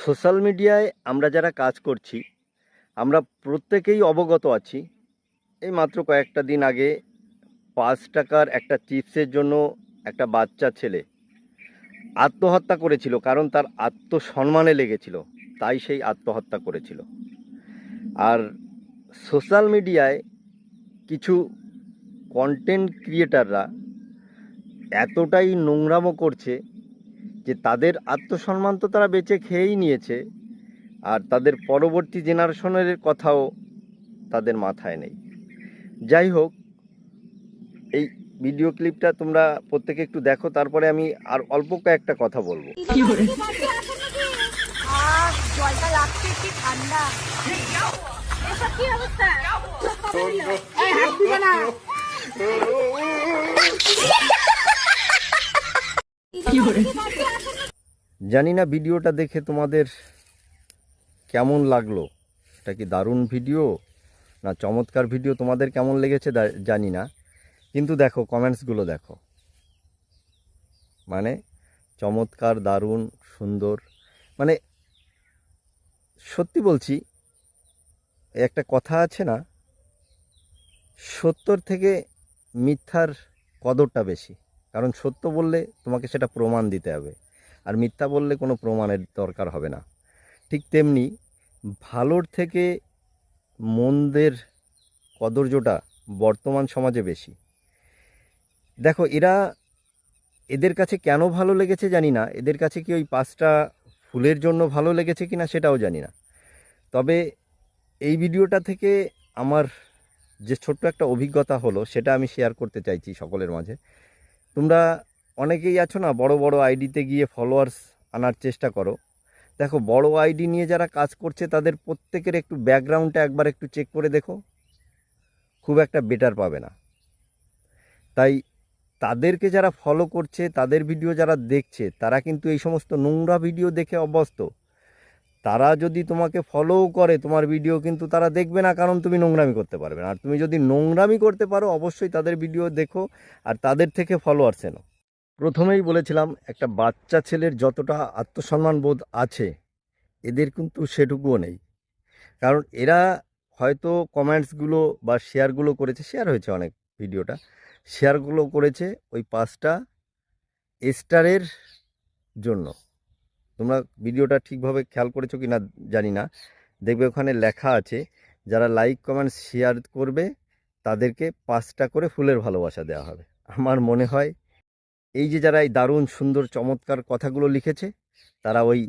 Social মিডিয়ায় আমরা যারা কাজ করছি আমরা প্রত্যেকেই অবগত আছি। এই মাত্র কয়েকটা দিন আগে 5 টাকার একটা চিপসের জন্য একটা বাচ্চা ছেলে আত্মহত্যা করেছিল, কারণ তার আত্মসম্মানে লেগেছিল, তাই সেই আত্মহত্যা করেছিল। আর সোশ্যাল মিডিয়ায় কিছু কন্টেন্ট ক্রিয়েটাররা এতটাই নোংরামো করছে যে তাদের আত্মসম্মান তো তারা বেঁচে খেয়েই নিয়েছে, আর তাদের পরবর্তী জেনারেশনের কথাও তাদের মাথায় নেই। যাই হোক, এই ভিডিও ক্লিপটা তোমরা প্রত্যেকে একটু দেখো, তারপরে আমি আর অল্প কয়েকটা কথা বলবো। জলটা লাগছে কি ঠান্ডা। এসব কি অবস্থা? এই হাত দিবে না। জানি না ভিডিওটা দেখে তোমাদের কেমন লাগলো। এটা কি দারুণ ভিডিও না চমৎকার ভিডিও, তোমাদের কেমন লেগেছে জানি না, কিন্তু দেখো কমেন্টসগুলো দেখো, মানে চমৎকার, দারুণ, সুন্দর। মানে সত্যি বলছি, একটা কথা আছে না, সত্যর থেকে মিথ্যার কদরটা বেশি। কারণ সত্য বললে তোমাকে সেটা প্রমাণ দিতে হবে, আর মিথ্যা বললে কোনো প্রমাণের দরকার হবে না। ঠিক তেমনি ভালোর থেকে মন্দের কদর্যটা বর্তমান সমাজে বেশি। দেখো, এদের কাছে কেন ভালো লেগেছে জানি না, এদের কাছে কি ওই 5টা ফুলের জন্য ভালো লেগেছে কি না সেটাও জানি না। তবে এই ভিডিওটা থেকে আমার যে ছোট্ট একটা অভিজ্ঞতা হলো সেটা আমি শেয়ার করতে চাইছি সকলের মাঝে। তোমরা অনেকেই আছো না, বড় বড় আইডিতে গিয়ে ফলোয়ার্স আনার চেষ্টা করো। দেখো, বড় আইডি নিয়ে যারা কাজ করছে তাদের প্রত্যেকের একটু ব্যাকগ্রাউন্ডটা একবার একটু চেক করে দেখো, খুব একটা বেটার পাবে না। তাই তাদেরকে যারা ফলো করছে, তাদের ভিডিও যারা দেখছে, তারা কিন্তু এই সমস্ত নোংরা ভিডিও দেখে অভ্যস্ত। তারা যদি তোমাকে ফলোও করে, তোমার ভিডিও কিন্তু তারা দেখবে না, কারণ তুমি নোংরামি করতে পারবে না। আর তুমি যদি নোংরামি করতে পারো, অবশ্যই তাদের ভিডিও দেখো আর তাদের থেকে ফলোয়ার্স এনো। প্রথমেই বলেছিলাম, একটা বাচ্চা ছেলের যতটা আত্মসম্মান বোধ আছে, এদের কিন্তু সেটুকুও নেই। কারণ এরা হয়তো কমেন্টসগুলো বা শেয়ারগুলো করেছে, শেয়ার হয়েছে অনেক ভিডিওটা, শেয়ারগুলো করেছে ওই 5টা স্টারের জন্য। তোমরা ভিডিওটা ঠিকভাবে খেয়াল করেছো কি না জানি না, দেখবে ওখানে লেখা আছে যারা লাইক কমেন্ট শেয়ার করবে তাদেরকে 5টা করে ফুলের ভালোবাসা দেওয়া হবে। আমার মনে হয় এই যে যারা এই দারুণ সুন্দর চমৎকার কথাগুলো লিখেছে, তারা ওই